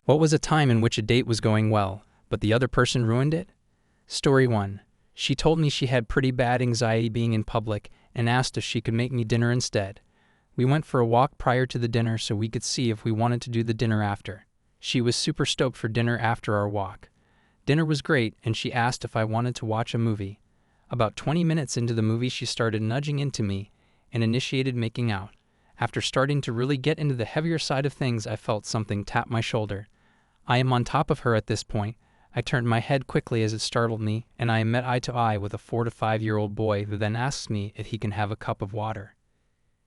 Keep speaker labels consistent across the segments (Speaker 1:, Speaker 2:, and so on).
Speaker 1: What was a time in which a date was going well, but the other person ruined it? Story 1. She told me she had pretty bad anxiety being in public and asked if she could make me dinner instead. We went for a walk prior to the dinner so we could see if we wanted to do the dinner after. She was super stoked for dinner after our walk. Dinner was great, and she asked if I wanted to watch a movie. About 20 minutes into the movie, she started nudging into me and initiated making out. After starting to really get into the heavier side of things, I felt something tap my shoulder. I am on top of her at this point. I turned my head quickly as it startled me, and I am met eye to eye with a 4 to 5-year-old boy who then asks me if he can have a cup of water.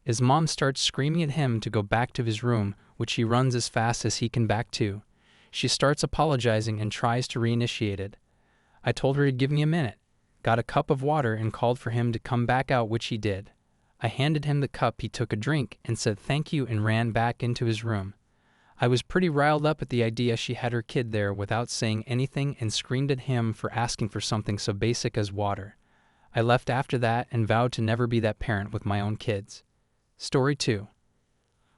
Speaker 1: His mom starts screaming at him to go back to his room, which he runs as fast as he can back to. She starts apologizing and tries to reinitiate it. I told her to give me a minute, got a cup of water, and called for him to come back out, which he did. I handed him the cup, he took a drink and said thank you and ran back into his room. I was pretty riled up at the idea she had her kid there without saying anything and screamed at him for asking for something so basic as water. I left after that and vowed to never be that parent with my own kids. Story 2.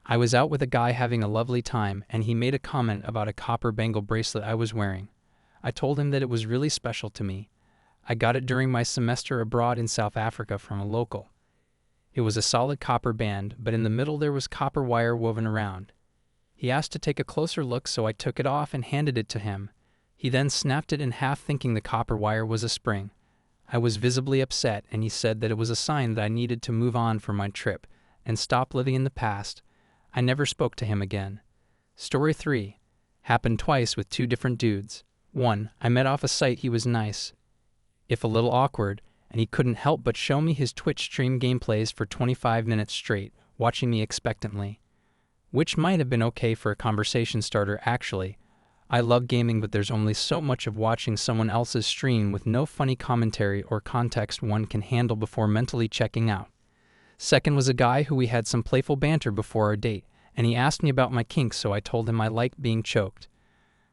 Speaker 1: I was out with a guy having a lovely time, and he made a comment about a copper bangle bracelet I was wearing. I told him that it was really special to me. I got it during my semester abroad in South Africa from a local. It was a solid copper band, but in the middle there was copper wire woven around. He asked to take a closer look, so I took it off and handed it to him. He then snapped it in half, thinking the copper wire was a spring. I was visibly upset, and he said that it was a sign that I needed to move on from my trip and stop living in the past. I never spoke to him again. Story 3. Happened twice with 2 different dudes. 1. I met off a site. He was nice, if a little awkward, and he couldn't help but show me his Twitch stream gameplays for 25 minutes straight, watching me expectantly. Which might have been okay for a conversation starter, actually. I love gaming, but there's only so much of watching someone else's stream with no funny commentary or context one can handle before mentally checking out. 2nd was a guy who we had some playful banter before our date, and he asked me about my kinks, so I told him I liked being choked.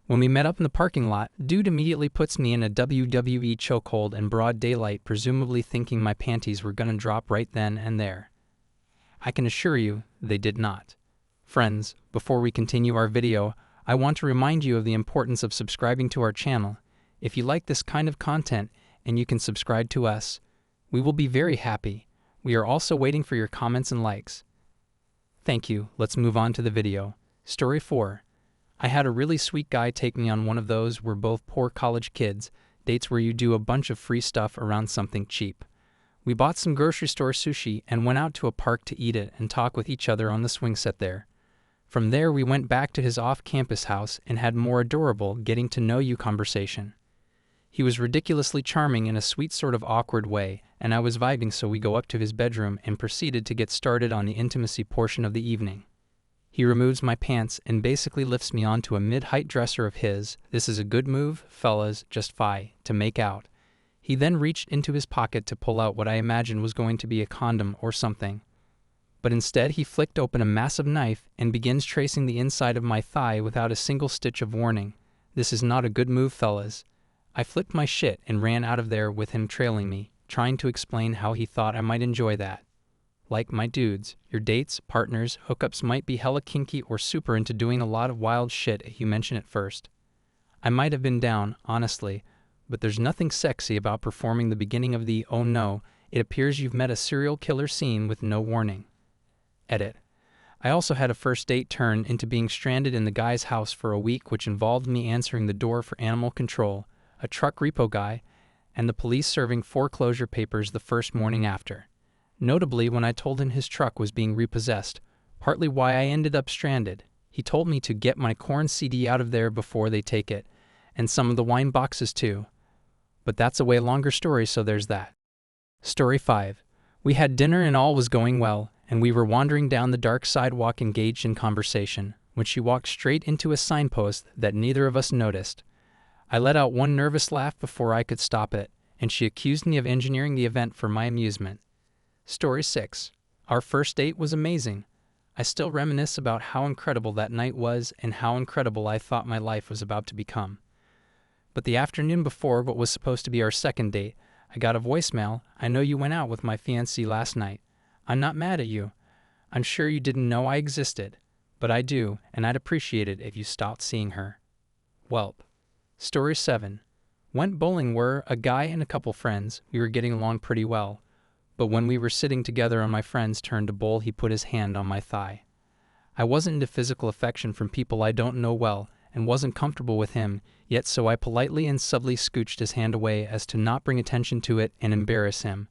Speaker 1: When we met up in the parking lot, dude immediately puts me in a WWE chokehold in broad daylight, presumably thinking my panties were gonna drop right then and there. I can assure you, they did not. Friends, before we continue our video, I want to remind you of the importance of subscribing to our channel. If you like this kind of content and you can subscribe to us, we will be very happy. We are also waiting for your comments and likes. Thank you. Let's move on to the video. Story 4. I had a really sweet guy take me on one of those, we're both poor college kids, dates where you do a bunch of free stuff around something cheap. We bought some grocery store sushi and went out to a park to eat it and talk with each other on the swing set there. From there we went back to his off-campus house and had more adorable getting to know you conversation. He was ridiculously charming in a sweet sort of awkward way, and I was vibing, so we go up to his bedroom and proceeded to get started on the intimacy portion of the evening. He removes my pants and basically lifts me onto a mid-height dresser of his. This is a good move, fellas, just to make out. He then reached into his pocket to pull out what I imagined was going to be a condom or something. But instead he flicked open a massive knife and begins tracing the inside of my thigh without a single stitch of warning. This is not a good move, fellas. I flipped my shit and ran out of there with him trailing me, trying to explain how he thought I might enjoy that. Like my dudes, your dates, partners, hookups might be hella kinky or super into doing a lot of wild shit you mention at first. I might have been down, honestly, but there's nothing sexy about performing the beginning of the "oh no, it appears you've met a serial killer" scene with no warning. Edit. I also had a first date turn into being stranded in the guy's house for a week, which involved me answering the door for animal control, a truck repo guy, and the police serving foreclosure papers the first morning after. Notably, when I told him his truck was being repossessed, partly why I ended up stranded, he told me to get my corn CD out of there before they take it, and some of the wine boxes too. But that's a way longer story, so there's that. Story 5. We had dinner and all was going well, and we were wandering down the dark sidewalk engaged in conversation, when she walked straight into a signpost that neither of us noticed. I let out one nervous laugh before I could stop it, and she accused me of engineering the event for my amusement. Story 6. Our first date was amazing. I still reminisce about how incredible that night was and how incredible I thought my life was about to become. But the afternoon before what was supposed to be our second date, I got a voicemail. "I know you went out with my fiancée last night. I'm not mad at you. I'm sure you didn't know I existed. But I do, and I'd appreciate it if you stopped seeing her. Welp. Story 7. Went bowling were a guy and a couple friends. We were getting along pretty well. But when we were sitting together on my friend's turn to bowl, he put his hand on my thigh. I wasn't into physical affection from people I don't know well, and wasn't comfortable with him, yet so I politely and subtly scooched his hand away as to not bring attention to it and embarrass him.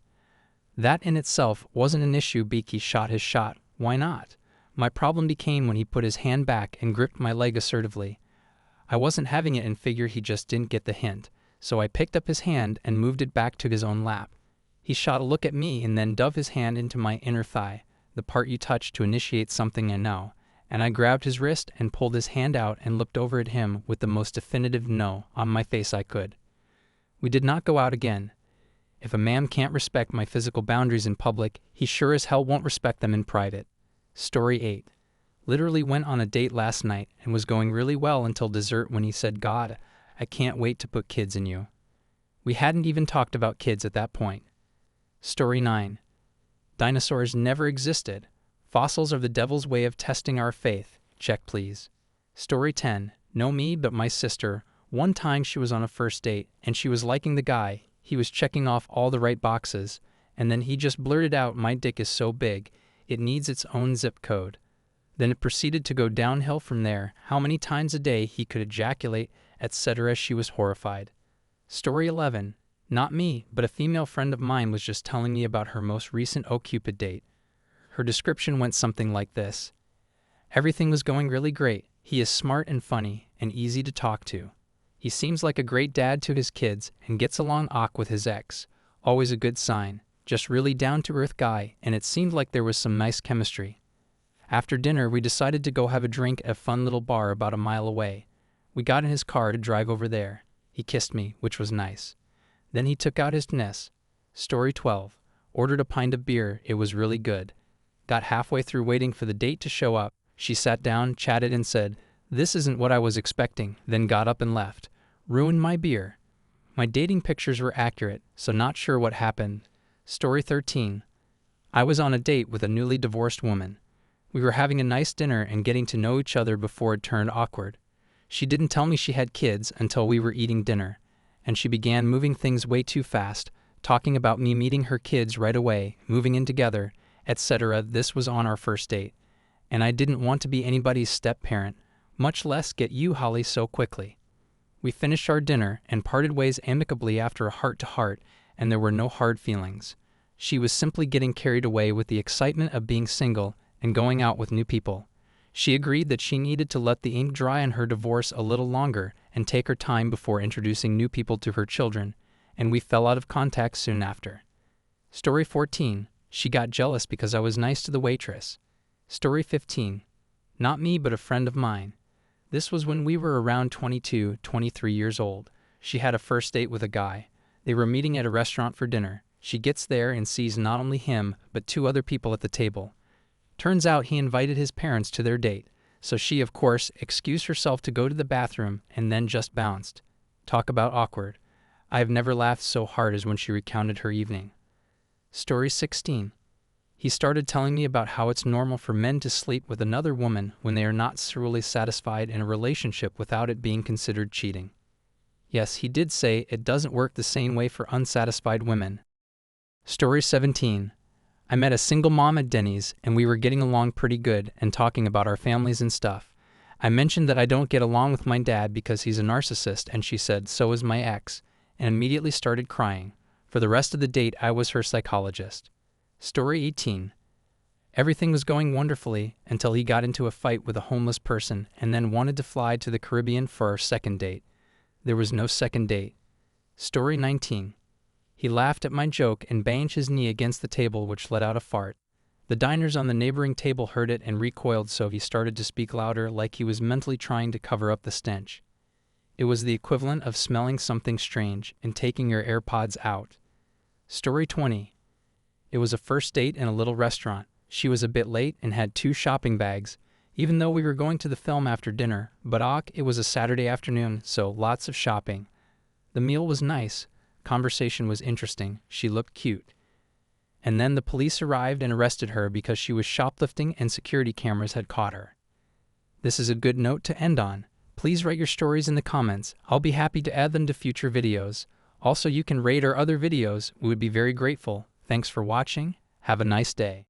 Speaker 1: That in itself wasn't an issue. Beaky shot his shot. Why not? My problem became when he put his hand back and gripped my leg assertively. I wasn't having it and figured he just didn't get the hint, so I picked up his hand and moved it back to his own lap. He shot a look at me and then dove his hand into my inner thigh, the part you touch to initiate something I know, and I grabbed his wrist and pulled his hand out and looked over at him with the most definitive no on my face I could. We did not go out again. If a man can't respect my physical boundaries in public, he sure as hell won't respect them in private. Story 8. Literally went on a date last night and was going really well until dessert when he said, "God, I can't wait to put kids in you." We hadn't even talked about kids at that point. Story 9. Dinosaurs never existed. Fossils are the devil's way of testing our faith. Check, please. Story 10. No me, but my sister. One time she was on a first date, and she was liking the guy. He was checking off all the right boxes, and then he just blurted out, "My dick is so big, it needs its own zip code." Then it proceeded to go downhill from there, how many times a day he could ejaculate, etc. She was horrified. Story 11. Not me, but a female friend of mine was just telling me about her most recent OkCupid date. Her description went something like this. Everything was going really great. He is smart and funny and easy to talk to. He seems like a great dad to his kids and gets along with his ex. Always a good sign. Just really down-to-earth guy, and it seemed like there was some nice chemistry. After dinner, we decided to go have a drink at a fun little bar about a mile away. We got in his car to drive over there. He kissed me, which was nice. Then he took out his NES. Story 12. Ordered a pint of beer. It was really good. Got halfway through waiting for the date to show up. She sat down, chatted, and said, "This isn't what I was expecting," then got up and left. Ruined my beer. My dating pictures were accurate, so not sure what happened. Story 13. I was on a date with a newly divorced woman. We were having a nice dinner and getting to know each other before it turned awkward. She didn't tell me she had kids until we were eating dinner, and she began moving things way too fast, talking about me meeting her kids right away, moving in together, etc. This was on our first date, and I didn't want to be anybody's step-parent, much less get you, Holly, so quickly. We finished our dinner and parted ways amicably after a heart-to-heart, and there were no hard feelings. She was simply getting carried away with the excitement of being single and going out with new people. She agreed that she needed to let the ink dry on her divorce a little longer and take her time before introducing new people to her children, and we fell out of contact soon after. Story 14. She got jealous because I was nice to the waitress. Story 15. Not me, but a friend of mine. This was when we were around 22, 23 years old. She had a first date with a guy. They were meeting at a restaurant for dinner. She gets there and sees not only him, but two other people at the table. Turns out he invited his parents to their date, so she, of course, excused herself to go to the bathroom and then just bounced. Talk about awkward. I have never laughed so hard as when she recounted her evening. Story 16. He started telling me about how it's normal for men to sleep with another woman when they are not thoroughly satisfied in a relationship without it being considered cheating. Yes, he did say it doesn't work the same way for unsatisfied women. Story 17. I met a single mom at Denny's, and we were getting along pretty good and talking about our families and stuff. I mentioned that I don't get along with my dad because he's a narcissist, and she said, "So is my ex," and immediately started crying. For the rest of the date, I was her psychologist. Story 18. Everything was going wonderfully until he got into a fight with a homeless person and then wanted to fly to the Caribbean for our second date. There was no second date. Story 19. He laughed at my joke and banged his knee against the table, which let out a fart. The diners on the neighboring table heard it and recoiled, so he started to speak louder, like he was mentally trying to cover up the stench. It was the equivalent of smelling something strange and taking your AirPods out. Story 20. It was a first date in a little restaurant. She was a bit late and had 2 shopping bags, even though we were going to the film after dinner, but it was a Saturday afternoon, so lots of shopping. The meal was nice. Conversation was interesting. She looked cute. And then the police arrived and arrested her because she was shoplifting and security cameras had caught her. This is a good note to end on. Please write your stories in the comments. I'll be happy to add them to future videos. Also, you can rate our other videos. We would be very grateful. Thanks for watching. Have a nice day.